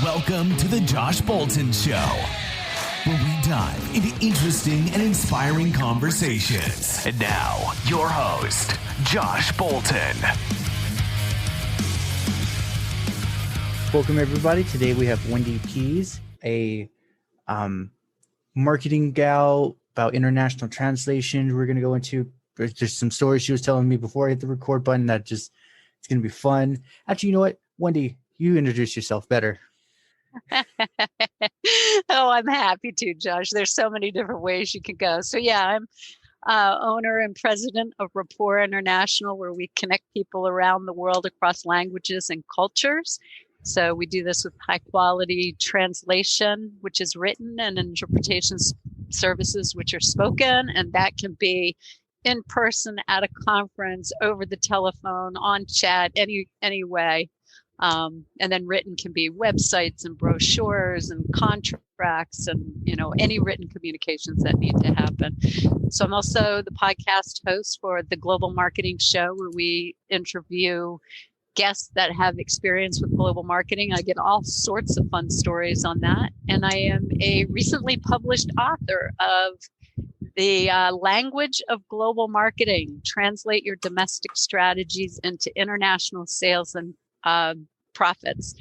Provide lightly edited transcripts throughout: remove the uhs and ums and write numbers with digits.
Welcome to the Josh Bolton Show, where we dive into interesting and inspiring conversations. And now, your host, Josh Bolton. Welcome, everybody. Today we have Wendy Pease, a marketing gal about international translation. We're going to go into, there's some stories she was telling me before I hit the record button that just, it's going to be fun. Actually, you know what? Wendy, you introduce yourself better. Oh, I'm happy to, Josh. There's so many different ways you can go. So yeah, I'm owner and president of Rapport International, where we connect people around the world across languages and cultures. So we do this with high quality translation, which is written, and interpretation services, which are spoken. And that can be in person, at a conference, over the telephone, on chat, any way. And then written can be websites and brochures and contracts and, any written communications that need to happen. So I'm also the podcast host for the Global Marketing Show, where we interview guests that have experience with global marketing. I get all sorts of fun stories on that. And I am a recently published author of The Language of Global Marketing: Translate Your Domestic Strategies into International Sales and profits.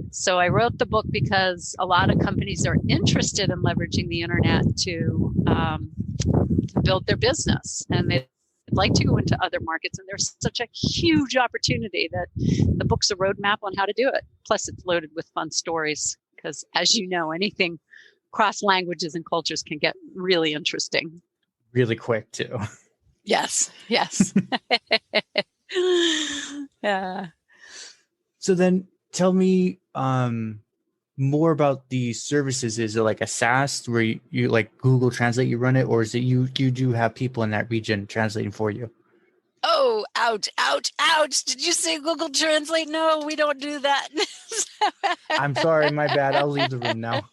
So I wrote the book because a lot of companies are interested in leveraging the internet to build their business, and they'd like to go into other markets. And there's such a huge opportunity that the book's a roadmap on how to do it. Plus, it's loaded with fun stories because, as you know, anything cross languages and cultures can get really interesting. Really quick, too. Yes. Yeah. So then tell me more about the services. Is it like a SaaS where you like Google Translate, you run it, or is it you do have people in that region translating for you? Oh, ouch. Did you say Google Translate? No, we don't do that. I'm sorry, my bad. I'll leave the room now.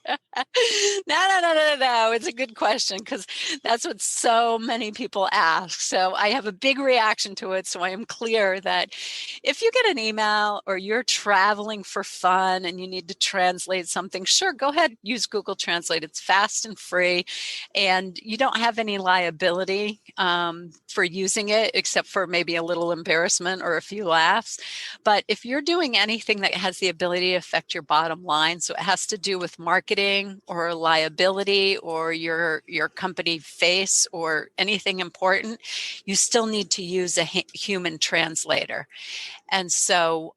No. It's a good question because that's what so many people ask. So I have a big reaction to it. So I am clear that if you get an email or you're traveling for fun and you need to translate something, sure, go ahead, use Google Translate. It's fast and free, and you don't have any liability for using it, except for maybe a little embarrassment or a few laughs. But if you're doing anything that has the ability to affect your bottom line, so it has to do with marketing or liability or your company face or anything important, you still need to use a human translator. And so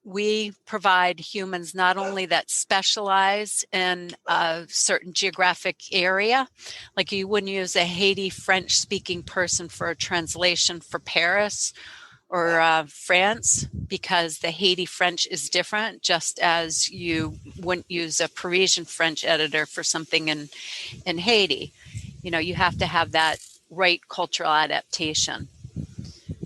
we provide humans not only that specialize in a certain geographic area, like you wouldn't use a Haiti French speaking person for a translation for Paris or France, because the Haiti French is different, just as you wouldn't use a Parisian French editor for something in Haiti. You have to have that right cultural adaptation.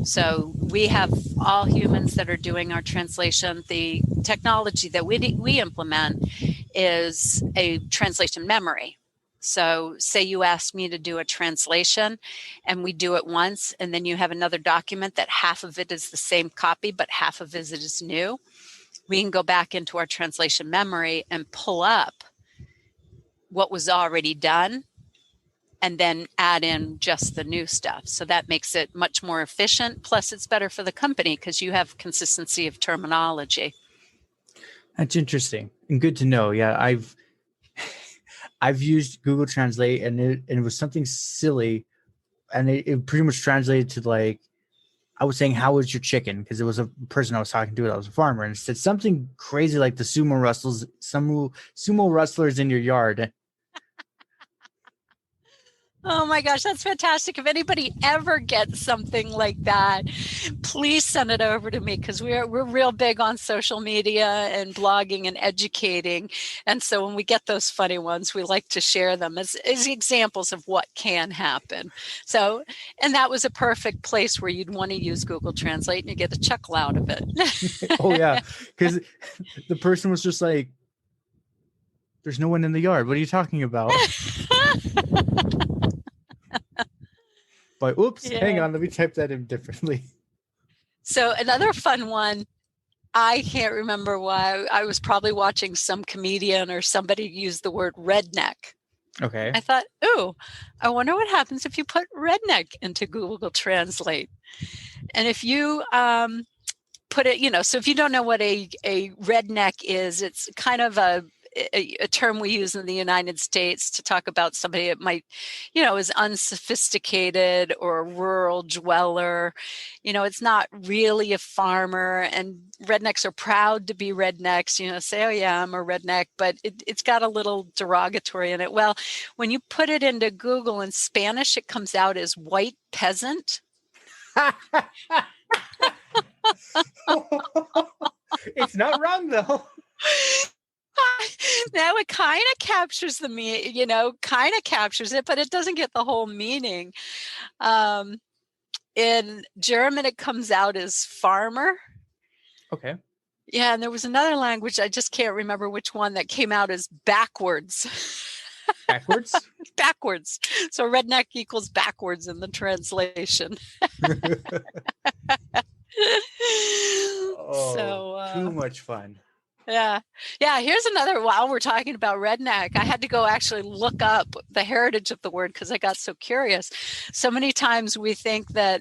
So we have all humans that are doing our translation. The technology that we implement is a translation memory. So say you ask me to do a translation and we do it once, and then you have another document that half of it is the same copy, but half of it is new. We can go back into our translation memory and pull up what was already done and then add in just the new stuff. So that makes it much more efficient. Plus, it's better for the company because you have consistency of terminology. That's interesting and good to know. Yeah, I've used Google Translate, and it was something silly, and it pretty much translated to, like, I was saying, "How was your chicken?" Because it was a person I was talking to that was a farmer, and it said something crazy like the sumo wrestlers in your yard. Oh my gosh, that's fantastic. If anybody ever gets something like that, please send it over to me, because we're real big on social media and blogging and educating. And so when we get those funny ones, we like to share them as examples of what can happen. So, and that was a perfect place where you'd want to use Google Translate and you get a chuckle out of it. Oh yeah, because the person was just like, "There's no one in the yard. What are you talking about?" But oops, hang on, let me type that in differently. So another fun one I can't remember why. I was probably watching some comedian or somebody use the word redneck. Okay. I thought, ooh, I wonder what happens if you put redneck into Google Translate. And if you put it, so if you don't know what a redneck is, it's kind of a term we use in the United States to talk about somebody that might, is unsophisticated or a rural dweller. It's not really a farmer, and rednecks are proud to be rednecks, say, oh yeah, I'm a redneck, but it's got a little derogatory in it. Well, when you put it into Google in Spanish, it comes out as white peasant. It's not wrong though. Now it kind of captures kind of captures it, but it doesn't get the whole meaning. In German, it comes out as farmer. Okay. Yeah, and there was another language, I just can't remember which one, that came out as backwards. Backwards? Backwards. So redneck equals backwards in the translation. Too much fun. Yeah. Here's another, while we're talking about redneck, I had to go actually look up the heritage of the word because I got so curious. So many times we think that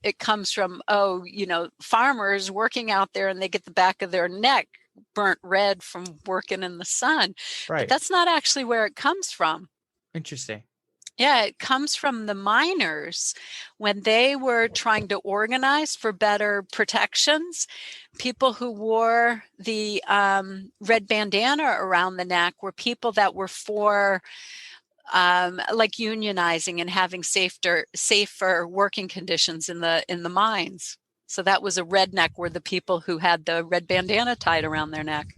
it comes from, farmers working out there and they get the back of their neck burnt red from working in the sun. Right. But that's not actually where it comes from. Interesting. Yeah, it comes from the miners when they were trying to organize for better protections. People who wore the red bandana around the neck were people that were for like unionizing and having safer working conditions in the mines. So that was a redneck, were the people who had the red bandana tied around their neck.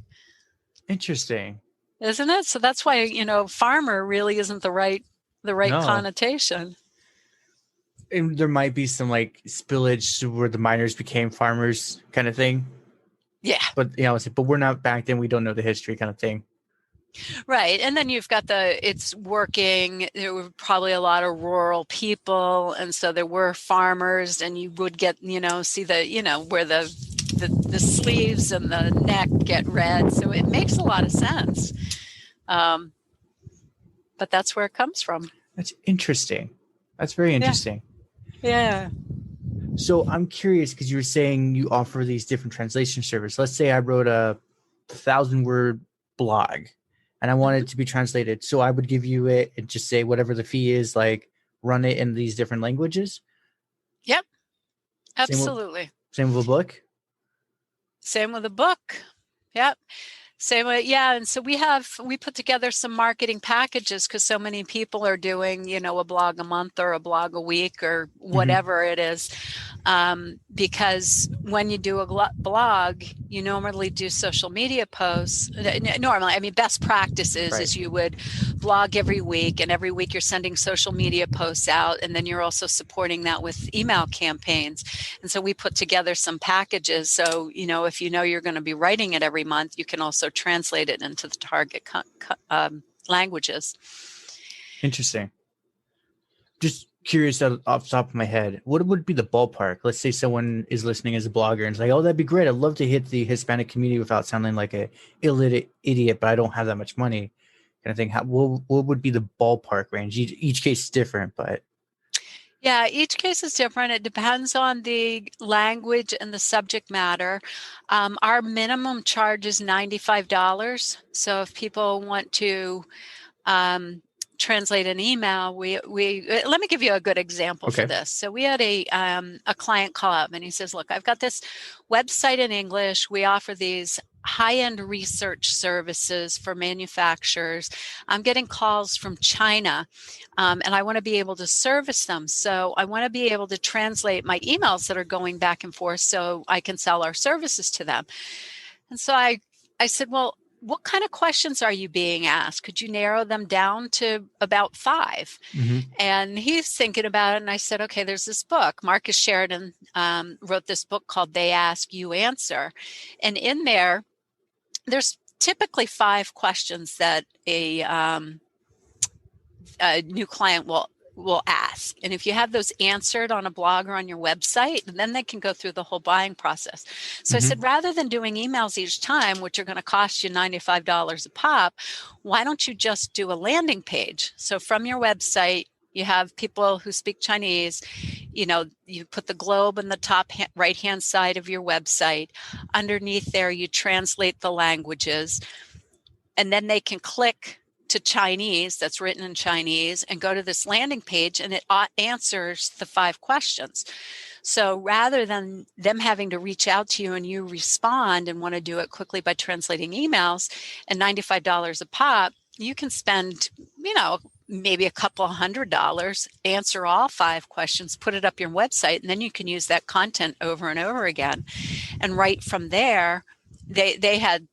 Interesting. Isn't it? So that's why, farmer really isn't the right connotation. And there might be some like spillage where the miners became farmers kind of thing. Yeah. But but we're not back then. We don't know the history kind of thing. Right. And then you've got it's working. There were probably a lot of rural people. And so there were farmers, and you would get, see where the sleeves and the neck get red. So it makes a lot of sense. But that's where it comes from. That's interesting. That's very interesting. Yeah. So I'm curious, because you were saying you offer these different translation services. Let's say I wrote a 1,000-word blog and I want it to be translated. So I would give you it and just say whatever the fee is, like run it in these different languages. Yep. Absolutely. Same with a book? Same with a book. Yep. Same way, yeah. And so we put together some marketing packages because so many people are doing, a blog a month or a blog a week or whatever it is. Because when you do a blog, you normally do social media posts. Normally, best practices is you would blog every week, and every week you're sending social media posts out, and then you're also supporting that with email campaigns. And so we put together some packages. So, if you're going to be writing it every month, you can also translate it into the target languages. Interesting. Just curious, off the top of my head, what would be the ballpark? Let's say someone is listening as a blogger and it's like, oh, that'd be great. I'd love to hit the Hispanic community without sounding like a illiterate idiot, but I don't have that much money kind of thing. What would be the ballpark range? Each case is different, but. Yeah, each case is different. It depends on the language and the subject matter. Our minimum charge is $95. So if people want to translate an email, we let me give you a good example for this. So we had a client call up and he says, look, I've got this website in English. We offer these high-end research services for manufacturers. I'm getting calls from China, and I want to be able to service them. So I want to be able to translate my emails that are going back and forth so I can sell our services to them. And so I said, well, what kind of questions are you being asked? Could you narrow them down to about 5? And he's thinking about it. And I said, okay, there's this book. Marcus Sheridan wrote this book called They Ask, You Answer. And in there's typically 5 questions that a new client will will ask. And if you have those answered on a blog or on your website, then they can go through the whole buying process. So I said, rather than doing emails each time, which are going to cost you $95 a pop, why don't you just do a landing page? So from your website, you have people who speak Chinese, you put the globe in the top right-hand side of your website. Underneath there, you translate the languages, and then they can click to Chinese, that's written in Chinese, and go to this landing page, and it answers the 5 questions. So rather than them having to reach out to you and you respond and want to do it quickly by translating emails and $95 a pop, you can spend, maybe a couple $100, answer all 5 questions, put it up your website, and then you can use that content over and over again. And right from there, they had,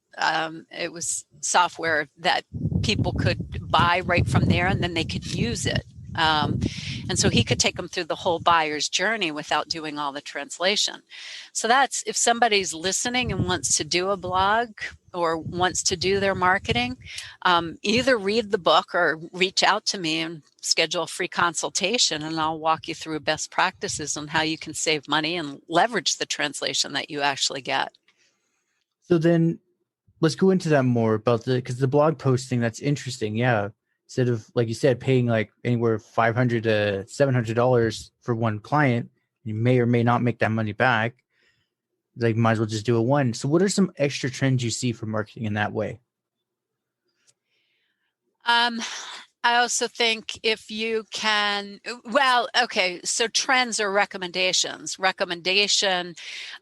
it was software that people could buy right from there, and then they could use it. And so he could take them through the whole buyer's journey without doing all the translation. So that's, if somebody's listening and wants to do a blog or wants to do their marketing, either read the book or reach out to me and schedule a free consultation, and I'll walk you through best practices on how you can save money and leverage the translation that you actually get. So then let's go into that more about because the blog posting, that's interesting. Yeah. Instead of, like you said, paying like anywhere $500 to $700 for one client, you may or may not make that money back. Like, might as well just do a one. So what are some extra trends you see for marketing in that way? I also think if you can, so trends are recommendations. Recommendation,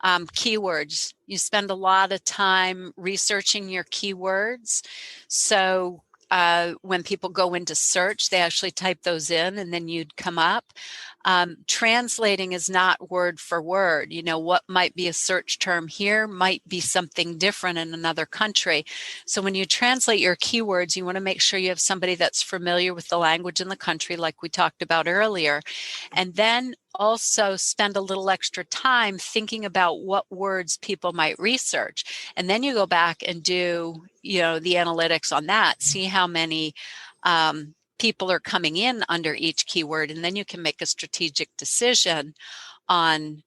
keywords. You spend a lot of time researching your keywords. So when people go into search, they actually type those in and then you'd come up. Translating is not word for word. What might be a search term here might be something different in another country. So when you translate your keywords, you want to make sure you have somebody that's familiar with the language in the country, like we talked about earlier. And then also spend a little extra time thinking about what words people might research. And then you go back and do, the analytics on that, see how many people are coming in under each keyword, and then you can make a strategic decision on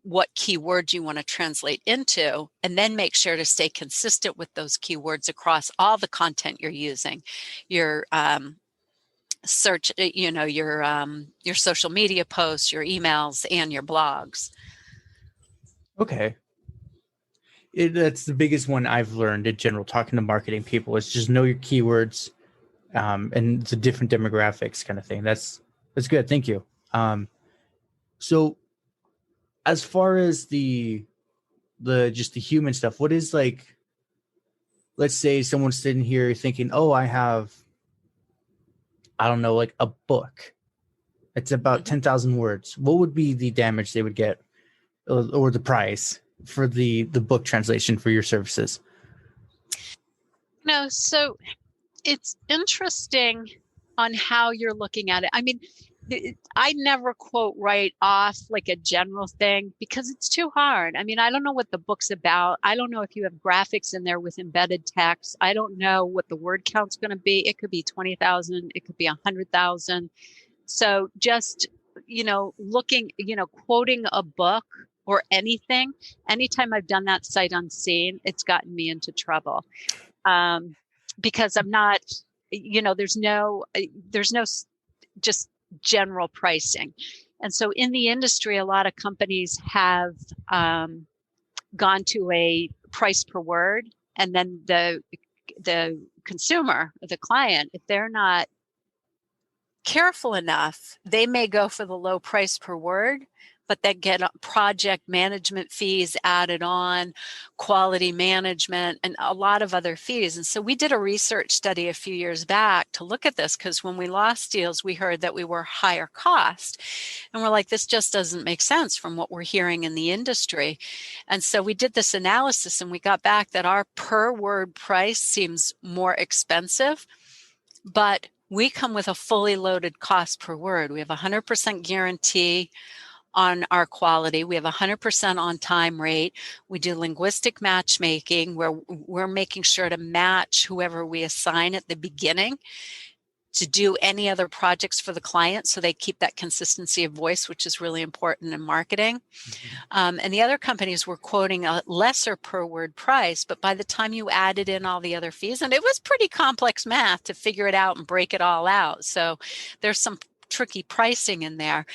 what keywords you want to translate into, and then make sure to stay consistent with those keywords across all the content you're using, your search, your social media posts, your emails, and your blogs. Okay. That's the biggest one I've learned in general, talking to marketing people, is just know your keywords. And the different demographics kind of thing. That's good. Thank you. So as far as the human stuff, what is, like, let's say someone's sitting here thinking, oh, I have, I don't know, like a book. It's about 10,000 words. What would be the damage they would get or the price for the book translation for your services? So it's interesting on how you're looking at it. I mean, I never quote right off like a general thing because it's too hard. I mean, I don't know what the book's about. I don't know if you have graphics in there with embedded text. I don't know what the word count's going to be. It could be 20,000. It could be 100,000. So just, looking, quoting a book or anything, anytime I've done that sight unseen, it's gotten me into trouble. Because I'm not, there's no just general pricing. And so in the industry, a lot of companies have gone to a price per word. And then the consumer, the client, if they're not careful enough, they may go for the low price per word, but they get project management fees added on, quality management, and a lot of other fees. And so we did a research study a few years back to look at this, because when we lost deals, we heard that we were higher cost. And we're like, this just doesn't make sense from what we're hearing in the industry. And so we did this analysis and we got back that our per word price seems more expensive, but we come with a fully loaded cost per word. We have 100% guarantee on our quality. We have 100% on time rate. We do linguistic matchmaking where we're making sure to match whoever we assign at the beginning. to do any other projects for the client, so they keep that consistency of voice, which is really important in marketing. And the other companies were quoting a lesser per word price, but by the time you added in all the other fees, and it was pretty complex math to figure it out and break it all out. So there's some tricky pricing in there.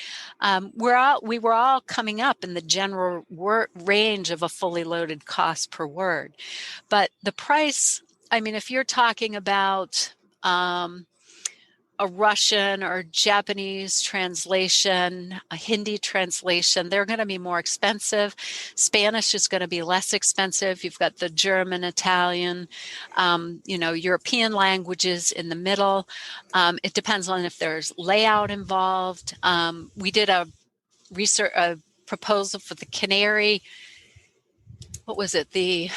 We were all coming up in the general range of a fully loaded cost per word. But the price, I mean, if you're talking about a Russian or Japanese translation, a Hindi translation, they're going to be more expensive. Spanish is going to be less expensive. You've got the German, Italian, European languages in the middle. It depends on if there's layout involved. We did a proposal for the Canary, what was it? The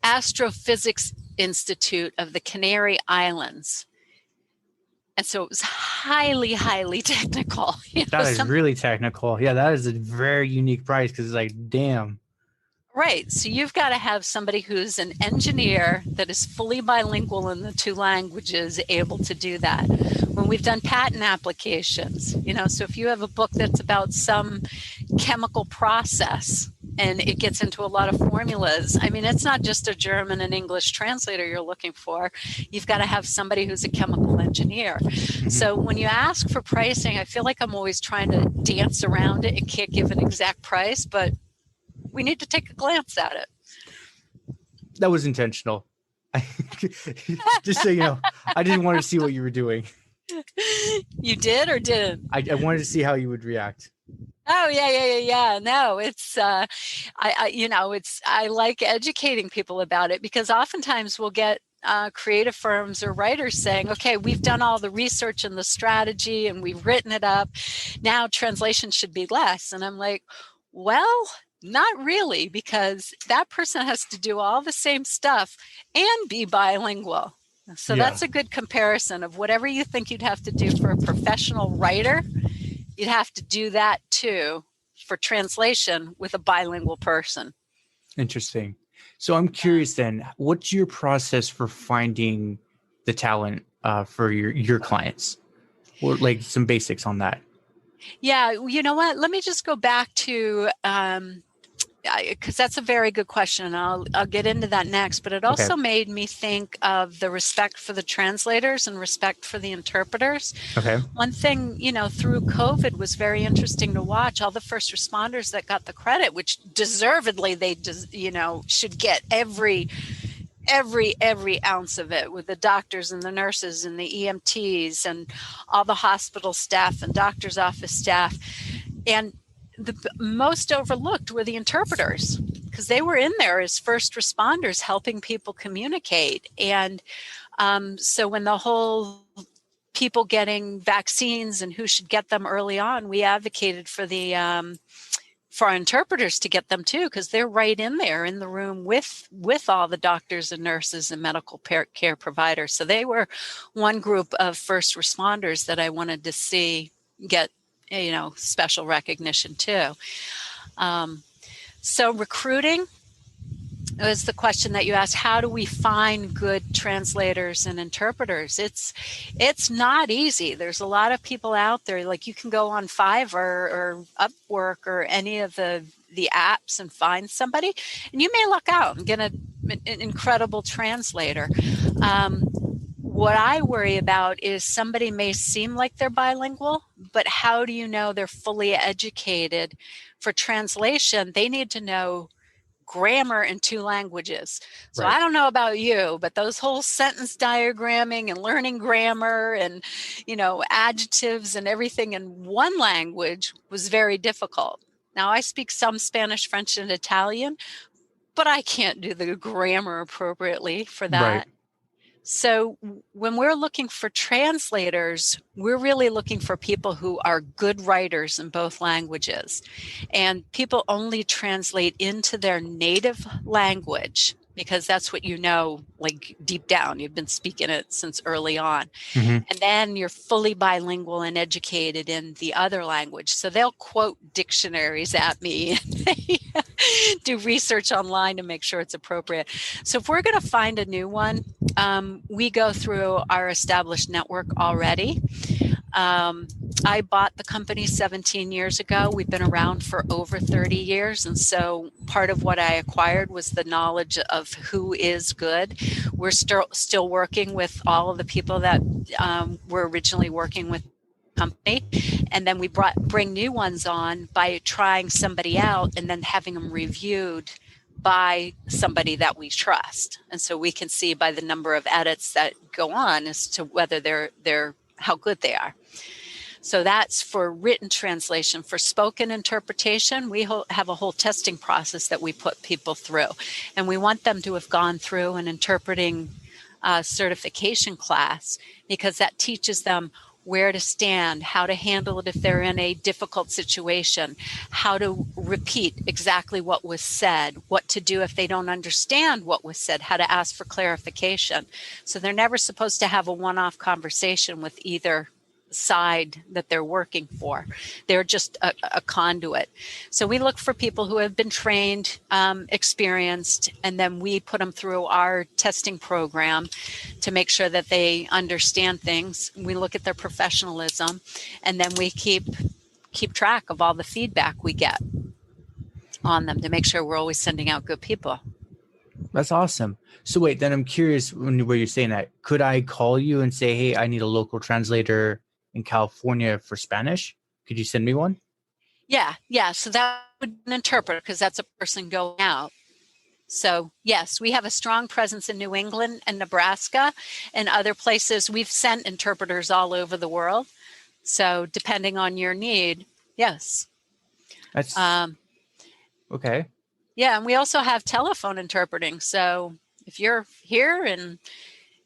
Astrophysics Institute of the Canary Islands. And so it was highly, highly technical. That is really technical. Yeah, that is a very unique price because it's like, damn. Right. So you've got to have somebody who's an engineer that is fully bilingual in the two languages able to do that. When we've done patent applications, so if you have a book that's about some chemical process and it gets into a lot of formulas, I mean, it's not just a German and English translator you're looking for. You've got to have somebody who's a chemical engineer. Mm-hmm. So when you ask for pricing, I feel like I'm always trying to dance around it and can't give an exact price, but we need to take a glance at it. That was intentional. Just so you know, I didn't want to see what you were doing. You did or didn't? I wanted to see how you would react. Oh, yeah. No, it's, I like educating people about it, because oftentimes we'll get creative firms or writers saying, okay, we've done all the research and the strategy and we've written it up. Now translation should be less. And I'm like, well, not really, because that person has to do all the same stuff and be bilingual. So that's a good comparison of whatever you think you'd have to do for a professional writer, you'd have to do that too for translation with a bilingual person. Interesting. So I'm curious then, what's your process for finding the talent for your clients? Or like some basics on that? Yeah, you know what? Let me just go back to, because that's a very good question, and I'll get into that next. But it also made me think of the respect for the translators and respect for the interpreters. Okay. One thing, through COVID was very interesting to watch. All the first responders that got the credit, which deservedly they should get every ounce of it, with the doctors and the nurses and the EMTs and all the hospital staff and doctor's office staff. And the most overlooked were the interpreters, because they were in there as first responders helping people communicate. And so when the whole people getting vaccines and who should get them early on, we advocated for for our interpreters to get them too, because they're right in there in the room with all the doctors and nurses and medical care providers. So they were one group of first responders that I wanted to see get special recognition too. So recruiting was the question that you asked. How do we find good translators and interpreters? It's not easy. There's a lot of people out there. Like, you can go on Fiverr or Upwork or any of the apps and find somebody, and you may luck out and get an incredible translator. What I worry about is somebody may seem like they're bilingual, but how do you know they're fully educated? For translation, they need to know grammar in two languages. So right. I don't know about you, but those whole sentence diagramming and learning grammar and, adjectives and everything in one language was very difficult. Now, I speak some Spanish, French, and Italian, but I can't do the grammar appropriately for that. Right. So when we're looking for translators, we're really looking for people who are good writers in both languages. And people only translate into their native language because that's what you know, like deep down. You've been speaking it since early on. Mhm. And then you're fully bilingual and educated in the other language. So they'll quote dictionaries at me and they do research online to make sure it's appropriate. So if we're going to find a new one, we go through our established network already. I bought the company 17 years ago. We've been around for over 30 years. And so part of what I acquired was the knowledge of who is good. We're still working with all of the people that were originally working with the company. And then we bring new ones on by trying somebody out and then having them reviewed by somebody that we trust. And so we can see by the number of edits that go on as to whether they're how good they are. So that's for written translation. For spoken interpretation, we have a whole testing process that we put people through. And we want them to have gone through an interpreting certification class, because that teaches them where to stand, how to handle it if they're in a difficult situation, how to repeat exactly what was said, what to do if they don't understand what was said, how to ask for clarification. So they're never supposed to have a one-off conversation with either side that they're working for. They're just a conduit. So we look for people who have been trained, experienced, and then we put them through our testing program to make sure that they understand things. We look at their professionalism, and then we keep track of all the feedback we get on them to make sure we're always sending out good people. That's awesome. So wait, then I'm curious where you're saying that. Could I call you and say, hey, I need a local translator in California for Spanish? Could you send me one? Yeah. So that would be an interpreter, because that's a person going out. So yes, we have a strong presence in New England and Nebraska and other places. We've sent interpreters all over the world. So depending on your need, yes. That's okay. Yeah, and we also have telephone interpreting. So if you're here and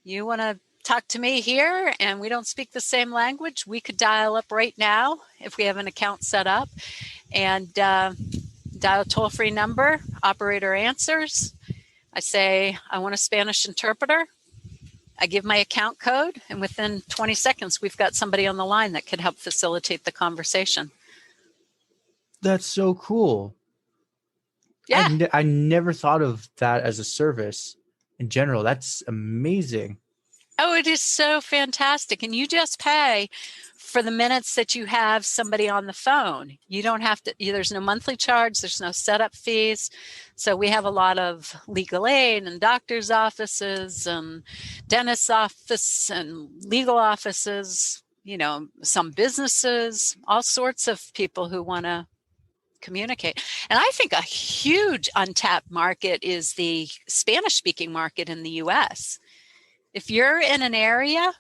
you want to talk to me here and we don't speak the same language, we could dial up right now if we have an account set up and dial a toll-free number. Operator answers. I say, I want a Spanish interpreter. I give my account code, and within 20 seconds, we've got somebody on the line that can help facilitate the conversation. That's so cool. Yeah. I never thought of that as a service in general. That's amazing. Oh, it is so fantastic. And you just pay for the minutes that you have somebody on the phone. You don't have to, there's no monthly charge. There's no setup fees. So we have a lot of legal aid and doctor's offices and dentist's office and legal offices, some businesses, all sorts of people who want to communicate. And I think a huge untapped market is the Spanish-speaking market in the U.S. If you're in an area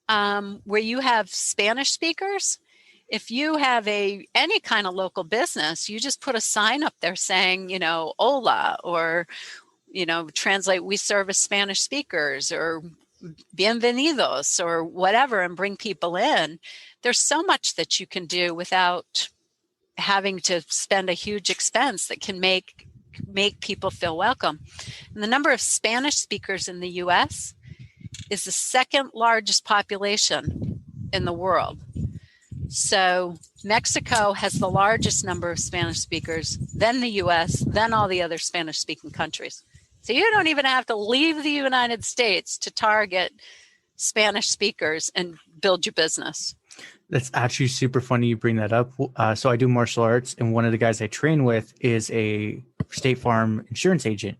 where you have Spanish speakers, if you have any kind of local business, you just put a sign up there saying, hola, or, translate, we service Spanish speakers, or bienvenidos, or whatever, and bring people in. There's so much that you can do without having to spend a huge expense that can make people feel welcome. And the number of Spanish speakers in the U.S. is the second largest population in the world. So Mexico has the largest number of Spanish speakers, then the U.S., then all the other Spanish-speaking countries. So you don't even have to leave the United States to target Spanish speakers and build your business. That's actually super funny you bring that up. So I do martial arts, and one of the guys I train with is a State Farm insurance agent.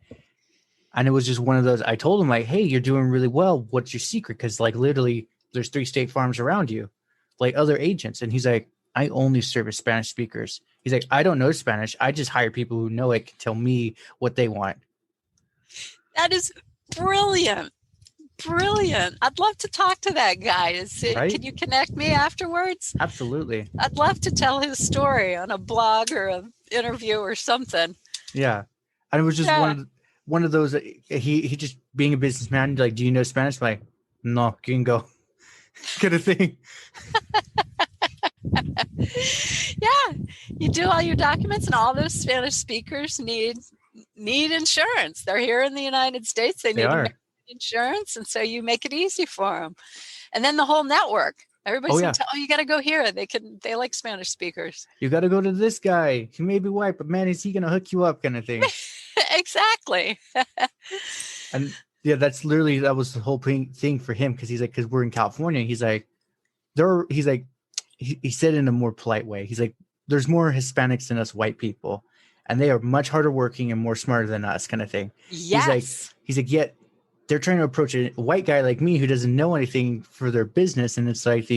And it was just one of those, I told him, like, hey, you're doing really well. What's your secret? Because literally there's 3 State Farms around you, like other agents. And he's like, I only service Spanish speakers. He's like, I don't know Spanish. I just hire people who know it, can tell me what they want. That is brilliant. Brilliant. I'd love to talk to that guy. Right? Can you connect me afterwards? Absolutely. I'd love to tell his story on a blog or an interview or something. Yeah. And it was just one of those, he just being a businessman, like, do you know Spanish? I'm like, no, you can go. Kind of thing. Yeah. You do all your documents, and all those Spanish speakers need need insurance. They're here in the United States. They need American insurance. And so you make it easy for them. And then the whole network. Everybody's going to tell, you got to go here. They like Spanish speakers. You got to go to this guy. He may be white, but man, is he going to hook you up kind of thing. Exactly. And yeah, that was the whole thing for him. Cause he's like, cause we're in California. He's like, he said in a more polite way. He's like, there's more Hispanics than us white people, and they are much harder working and more smarter than us kind of thing. Yes. He's like, yet they're trying to approach a white guy like me who doesn't know anything for their business. And it's like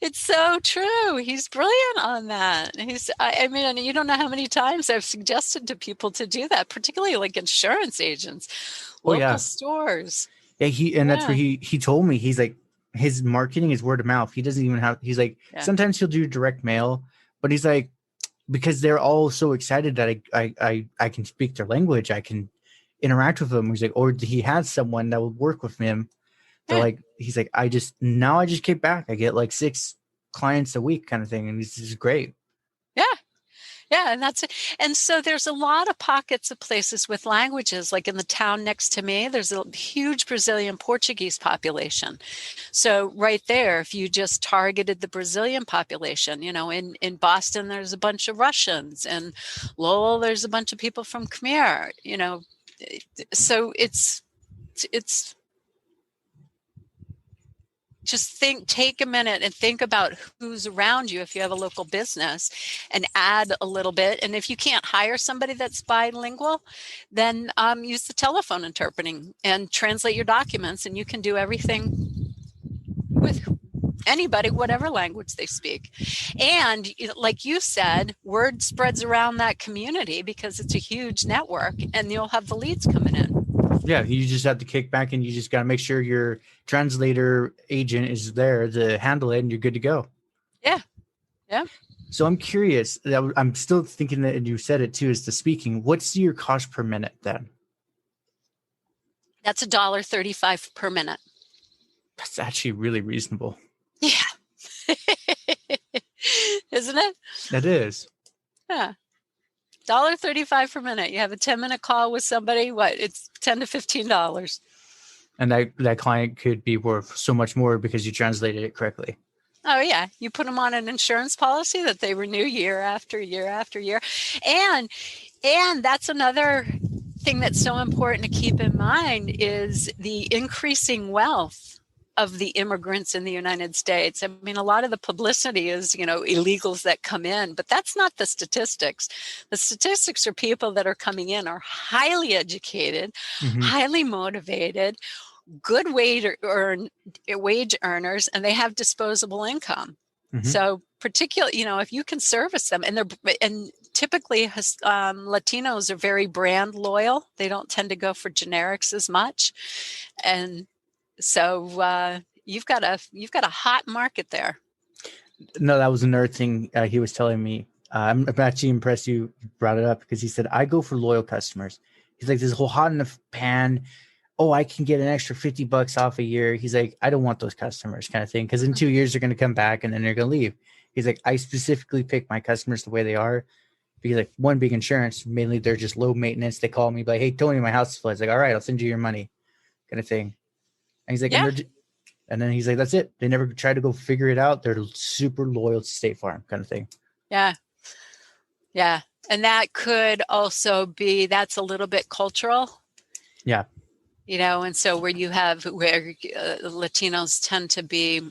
It's so true. He's brilliant on that. I mean, you don't know how many times I've suggested to people to do that, particularly like insurance agents, local stores. Yeah, that's where he told me, he's like, his marketing is word of mouth. He doesn't even have, he's like, sometimes he'll do direct mail, but he's like, because they're all so excited that I can speak their language, I can interact with them. He's like, or he had someone that would work with him. So like, he's like, I just kick back. I get like 6 clients a week kind of thing. And this is great. Yeah. Yeah. And that's it. And so there's a lot of pockets of places with languages, like in the town next to me, there's a huge Brazilian Portuguese population. So right there, if you just targeted the Brazilian population, in Boston, there's a bunch of Russians, and Lowell, there's a bunch of people from Khmer, so it's just take a minute and think about who's around you if you have a local business, and add a little bit. And if you can't hire somebody that's bilingual, then use the telephone interpreting and translate your documents, and you can do everything with anybody, whatever language they speak. And like you said, word spreads around that community because it's a huge network, and you'll have the leads coming in. Yeah, you just have to kick back, and you just got to make sure your translator agent is there to handle it, and you're good to go. Yeah. Yeah. So I'm curious, I'm still thinking that, and you said it too, is the speaking. What's your cost per minute then? That's $1.35 per minute. That's actually really reasonable. Yeah. Isn't it? That is. Yeah. $1.35 per minute. You have a 10-minute call with somebody. It's $10 to $15. And that client could be worth so much more because you translated it correctly. Oh yeah. You put them on an insurance policy that they renew year after year after year. And that's another thing that's so important to keep in mind is the increasing wealth of the immigrants in the United States. I mean, a lot of the publicity is, illegals that come in, but that's not the statistics. The statistics are people that are coming in are highly educated, highly motivated, good wage earners, and they have disposable income. So particularly, if you can service them, and typically Latinos are very brand loyal. They don't tend to go for generics as much. And so you've got a hot market there. No, that was another thing he was telling me. I'm actually impressed you brought it up, because he said, I go for loyal customers. He's like, this whole hot in the pan. Oh, I can get an extra $50 off a year. He's like, I don't want those customers kind of thing. Because in 2 years, they're going to come back and then they're going to leave. He's like, I specifically pick my customers the way they are. Because like, one, big insurance, mainly they're just low maintenance. They call me like, hey, Tony, my house is flooded. It's like, all right, I'll send you your money kind of thing. And he's like, and then he's like, that's it. They never try to go figure it out. They're super loyal to State Farm kind of thing. Yeah. Yeah. And that could also be, that's a little bit cultural. Yeah. And so where Latinos tend to be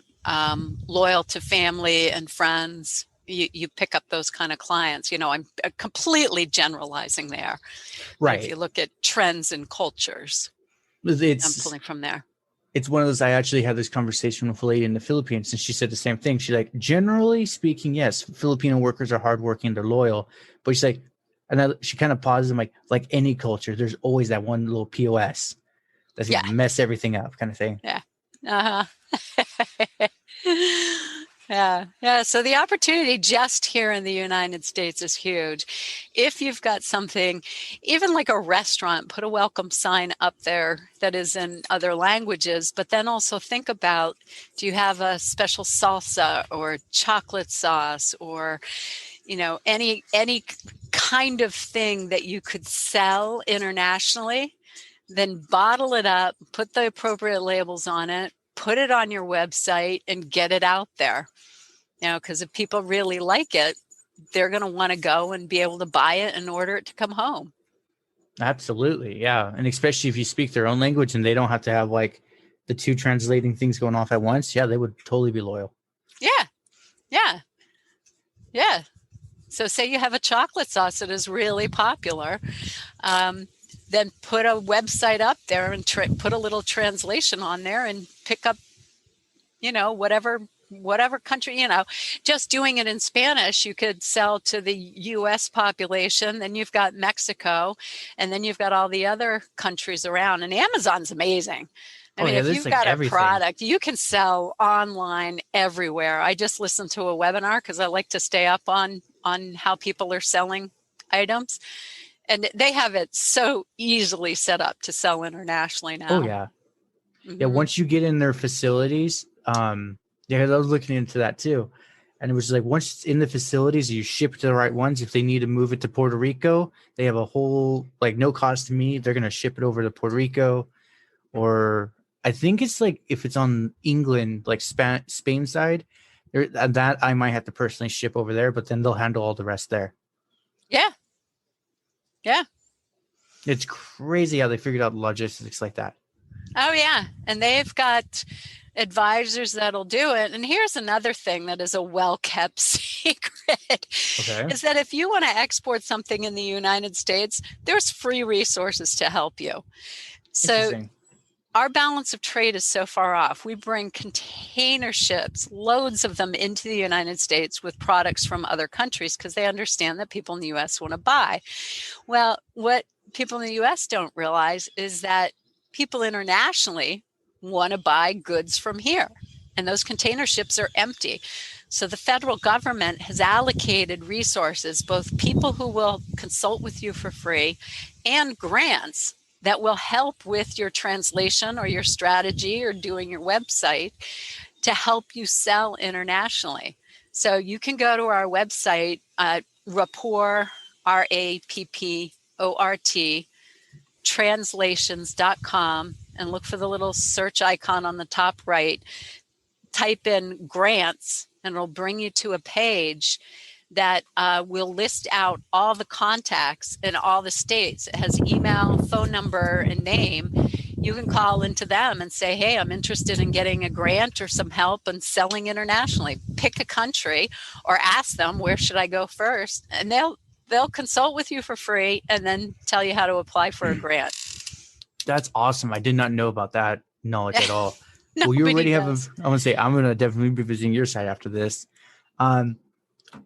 loyal to family and friends, you pick up those kind of clients. I'm completely generalizing there. Right. If you look at trends and cultures, I'm pulling from there. It's one of those, I actually had this conversation with a lady in the Philippines, and she said the same thing. She's like, generally speaking, yes, Filipino workers are hardworking, they're loyal. But she's like, she kind of pauses and like any culture, there's always that one little POS that's going to mess everything up kind of thing. Yeah. Uh-huh. Yeah. Yeah. So the opportunity just here in the United States is huge. If you've got something, even like a restaurant, put a welcome sign up there that is in other languages, but then also think about, do you have a special salsa or chocolate sauce or, any kind of thing that you could sell internationally? Then bottle it up, put the appropriate labels on it, put it on your website and get it out there. Because if people really like it, they're going to want to go and be able to buy it and order it to come home. Absolutely. Yeah. And especially if you speak their own language and they don't have to have like the two translating things going off at once. Yeah, they would totally be loyal. Yeah. Yeah. Yeah. So say you have a chocolate sauce that is really popular. Then put a website up there and put a little translation on there and pick up, whatever country, just doing it in Spanish, you could sell to the US population. Then you've got Mexico, and then you've got all the other countries around. And Amazon's amazing. I mean, if you've got a product, you can sell online everywhere. I just listened to a webinar because I like to stay up on how people are selling items. And they have it so easily set up to sell internationally now. Oh, yeah. Mm-hmm. Yeah, once you get in their facilities, I was looking into that too. And it was like, once it's in the facilities, you ship it to the right ones. If they need to move it to Puerto Rico, they have a whole, like, no cost to me. They're going to ship it over to Puerto Rico. Or I think it's like, if it's on England, like Spain side, that I might have to personally ship over there, but then they'll handle all the rest there. Yeah. Yeah. It's crazy how they figured out logistics like that. Oh, yeah. And they've got advisors that'll do it. And here's another thing that is a well-kept secret, is that if you want to export something in the United States, there's free resources to help you. So our balance of trade is so far off. We bring container ships, loads of them, into the United States with products from other countries because they understand that people in the U.S. want to buy. Well, what people in the U.S. don't realize is that people internationally want to buy goods from here, and those container ships are empty. So the federal government has allocated resources, both people who will consult with you for free and grants that will help with your translation or your strategy or doing your website to help you sell internationally. So you can go to our website, Rapport, RAPPORT, translations.com, and look for the little search icon on the top right. Type in grants, and it'll bring you to a page that will list out all the contacts in all the states. It has email, phone number, and name. You can call into them and say, hey, I'm interested in getting a grant or some help and selling internationally. Pick a country or ask them, where should I go first? And they'll consult with you for free and then tell you how to apply for a grant. That's awesome. I did not know about that knowledge at all. Well, you already have I want to say, I'm going to definitely be visiting your site after this.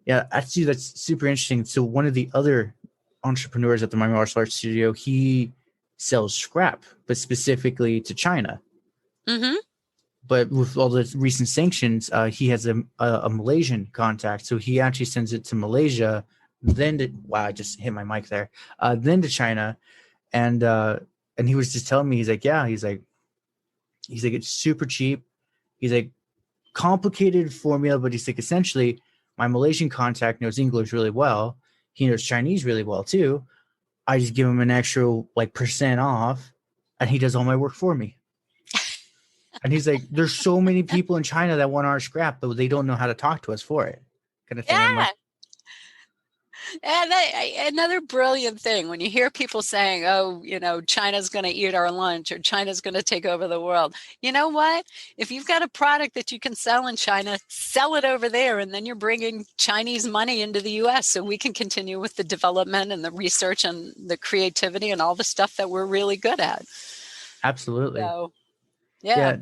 Yeah, actually, that's super interesting. So one of the other entrepreneurs at the Miami Martial Arts Studio, he sells scrap, but specifically to China. Mm-hmm. But with all the recent sanctions, he has a Malaysian contact. So he actually sends it to Malaysia, then to, wow, I just hit my mic there, then to China. And he was just telling me, he's like, it's super cheap. He's like, complicated formula, but he's like, essentially, my Malaysian contact knows English really well. He knows Chinese really well too. I just give him an extra % off, and he does all my work for me. And he's like, there's so many people in China that want our scrap, but they don't know how to talk to us for it. Kind of thing. Yeah. And another brilliant thing, when you hear people saying, oh, China's going to eat our lunch or China's going to take over the world. You know what? If you've got a product that you can sell in China, sell it over there. And then you're bringing Chinese money into the U.S. so we can continue with the development and the research and the creativity and all the stuff that we're really good at. Absolutely. So, yeah.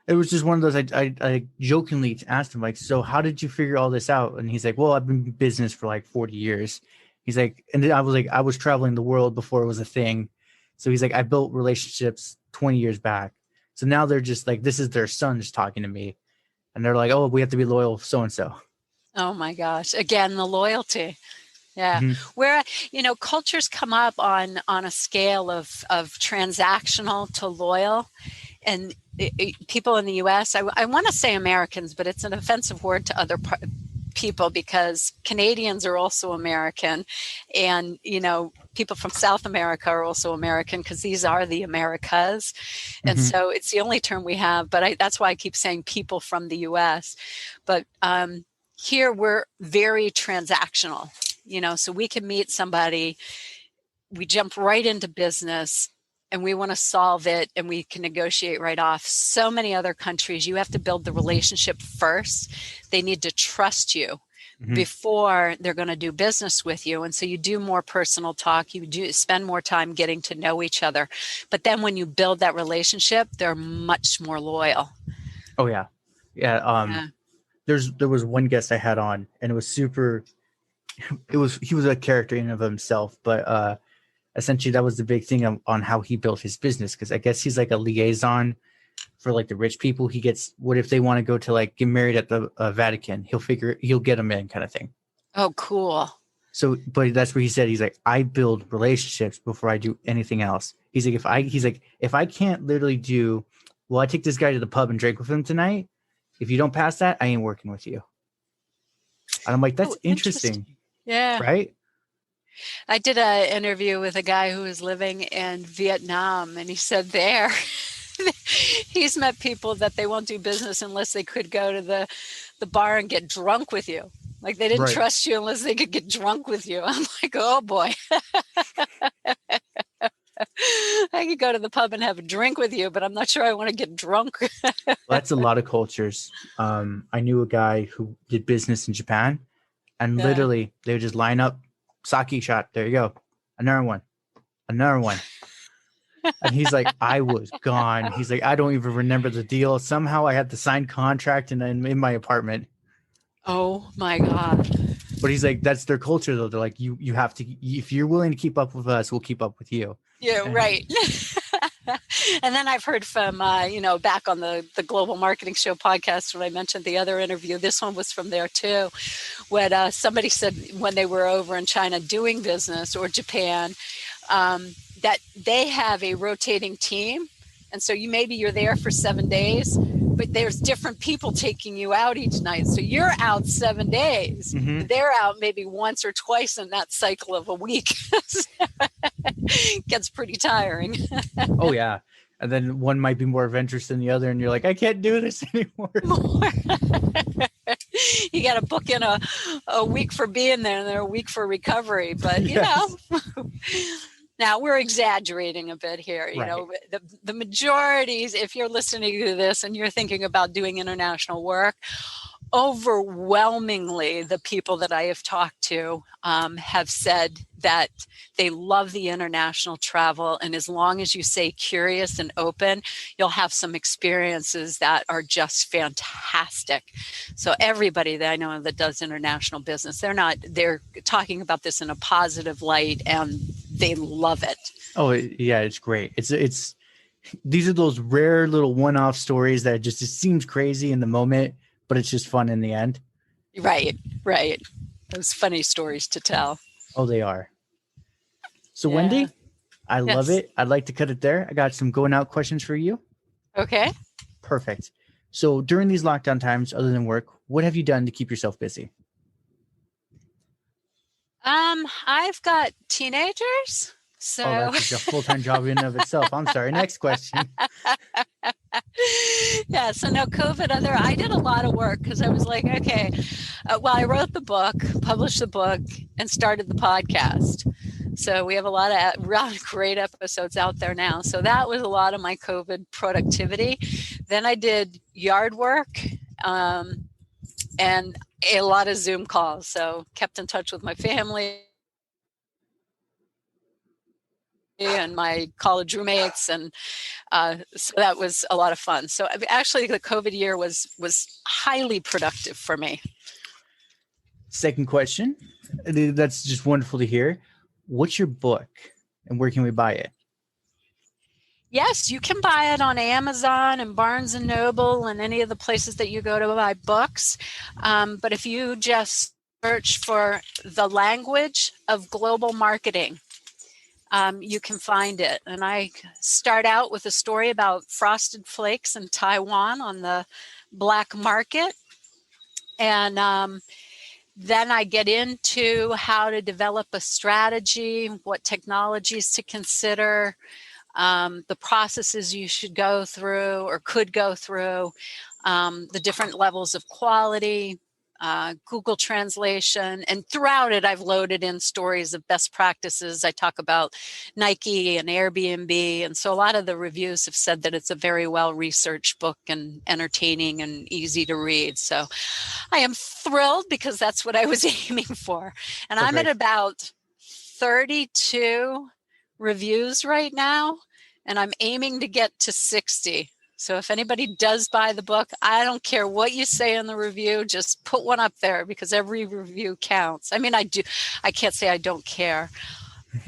It was just one of those, I jokingly asked him, like, so how did you figure all this out? And he's like, well, I've been in business for like 40 years. He's like, and then I was like, I was traveling the world before it was a thing. So he's like, I built relationships 20 years back. So now they're just like, this is their son just talking to me. and they're like, oh, we have to be loyal so and so. Oh my gosh. Again, the loyalty. Yeah. Where, cultures come up on a scale of transactional to loyal. And people in the US, I want to say Americans, but it's an offensive word to other people because Canadians are also American. And, people from South America are also American because these are the Americas. And so it's the only term we have. But that's why I keep saying people from the US. But here we're very transactional. So we can meet somebody, we jump right into business and we want to solve it and we can negotiate right off. So many other countries, you have to build the relationship first. They need to trust you before they're going to do business with you. And so you do more personal talk, you do spend more time getting to know each other. But then when you build that relationship, they're much more loyal. Oh, yeah. Yeah. There was one guest I had on and it was super... he was a character in and of himself, but essentially that was the big thing on how he built his business. Cause I guess he's like a liaison for like the rich people. He gets, what if they want to go to like get married at the Vatican, he'll get them in kind of thing. Oh, cool. So, but that's what he said. He's like, I build relationships before I do anything else. He's like, if I can't literally do, well, I take this guy to the pub and drink with him tonight. If you don't pass that, I ain't working with you. And I'm like, that's interesting. Yeah. Right. I did an interview with a guy who was living in Vietnam, and he said there he's met people that they won't do business unless they could go to the bar and get drunk with you. Like they didn't trust you unless they could get drunk with you. I'm like, oh boy. I could go to the pub and have a drink with you, but I'm not sure I want to get drunk. Well, that's a lot of cultures. I knew a guy who did business in Japan. And literally, they would just line up, sake shot. There you go. Another one. And he's like, I was gone. He's like, I don't even remember the deal. Somehow I had the signed contract and I'm in my apartment. Oh, my God. But he's like, that's their culture, though. They're like, you have to, if you're willing to keep up with us, we'll keep up with you. Yeah, right. And then I've heard from, back on the Global Marketing Show podcast when I mentioned the other interview, this one was from there too, when somebody said when they were over in China doing business or Japan, that they have a rotating team. And so you're there for 7 days, but there's different people taking you out each night. So you're out 7 days. They're out maybe once or twice in that cycle of a week. Gets pretty tiring. Oh, yeah. And then one might be more adventurous than the other. And you're like, I can't do this anymore. You got to book in a week for being there and then a week for recovery. But, now we're exaggerating a bit here. The majorities, if you're listening to this and you're thinking about doing international work, overwhelmingly the people that I have talked to have said that they love the international travel. And as long as you stay curious and open, you'll have some experiences that are just fantastic. So everybody that I know that does international business, they're talking about this in a positive light and they love it. Oh yeah, it's great. It's these are those rare little one-off stories that it seems crazy in the moment, but it's just fun in the end. Right. Those funny stories to tell. Oh, they are. So Wendy, I love it. I'd like to cut it there. I got some going out questions for you. Okay. Perfect. So during these lockdown times, other than work, what have you done to keep yourself busy? I've got teenagers. So that's a full-time job in and of itself. I'm sorry. Next question. Yeah. So no COVID. I did a lot of work because I was like, okay, I wrote the book, published the book, and started the podcast. So we have a lot of really great episodes out there now. So that was a lot of my COVID productivity. Then I did yard work and a lot of Zoom calls. So kept in touch with my family and my college roommates. And so that was a lot of fun. So actually the COVID year was highly productive for me. Second question. That's just wonderful to hear. What's your book and where can we buy it? Yes, you can buy it on Amazon and Barnes and Noble and any of the places that you go to buy books. But if you just search for the language of global marketing, you can find it. And I start out with a story about frosted flakes in Taiwan on the black market. And then I get into how to develop a strategy, what technologies to consider, the processes you should go through or could go through, the different levels of quality, Google Translation. And throughout it, I've loaded in stories of best practices. I talk about Nike and Airbnb. And so a lot of the reviews have said that it's a very well-researched book and entertaining and easy to read. So I am thrilled because that's what I was aiming for. And I'm at about 32 reviews right now, and I'm aiming to get to 60. So if anybody does buy the book, I don't care what you say in the review, just put one up there because every review counts. I mean, I can't say I don't care.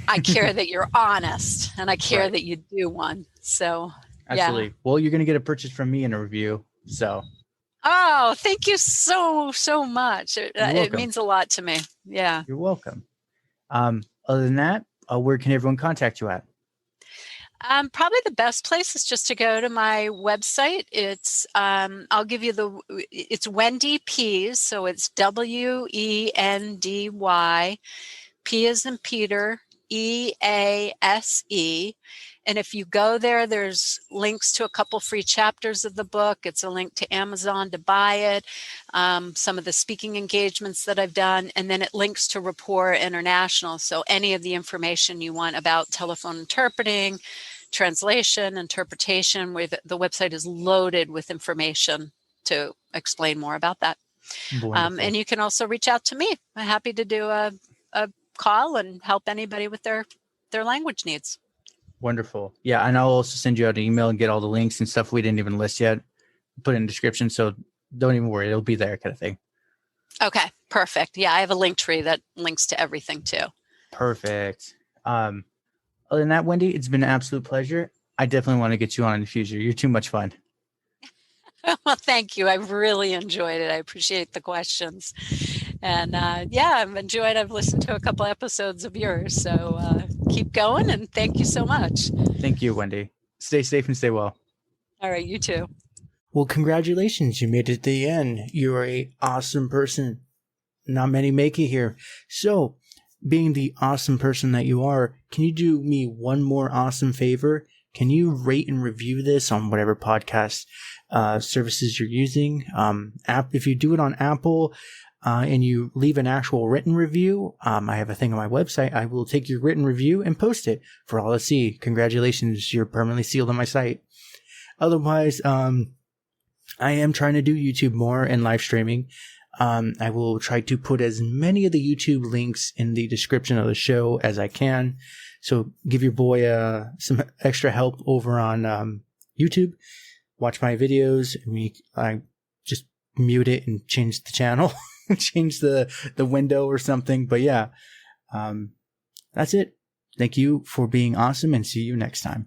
I care that you're honest, and I care that you do one. So absolutely. Yeah. Well, you're going to get a purchase from me in a review. So. Oh, thank you so much. It means a lot to me. Yeah. You're welcome. Other than that, where can everyone contact you at? Probably the best place is just to go to my website. It's I'll give you it's Wendy Pease, so it's Wendy, P as in Peter, EASE. And if you go there, there's links to a couple free chapters of the book. It's a link to Amazon to buy it, some of the speaking engagements that I've done, and then it links to Rapport International. So any of the information you want about telephone interpreting, translation, interpretation, where the website is loaded with information to explain more about that. And you can also reach out to me. I'm happy to do a call and help anybody with their language needs. Wonderful. Yeah. And I'll also send you out an email and get all the links and stuff we didn't even list yet. Put in the description. So don't even worry. It'll be there, kind of thing. Okay. Perfect. Yeah. I have a link tree that links to everything too. Perfect. Other than that, Wendy, it's been an absolute pleasure. I definitely want to get you on in the future. You're too much fun. Well, thank you. I really enjoyed it. I appreciate the questions. And I've enjoyed, I've listened to a couple episodes of yours. So keep going, and thank you so much. Thank you, Wendy. Stay safe and stay well. All right, you too. Well, congratulations. You made it to the end. You're an awesome person. Not many make it here. So, being the awesome person that you are, can you do me one more awesome favor? Can you rate and review this on whatever podcast services you're using? If you do it on Apple and you leave an actual written review, I have a thing on my website. I will take your written review and post it for all to see. Congratulations, you're permanently sealed on my site. Otherwise, I am trying to do YouTube more and live streaming. I will try to put as many of the YouTube links in the description of the show as I can. So give your boy some extra help over on YouTube. Watch my videos. I just mute it and change the channel, change the window or something. But yeah, that's it. Thank you for being awesome, and see you next time.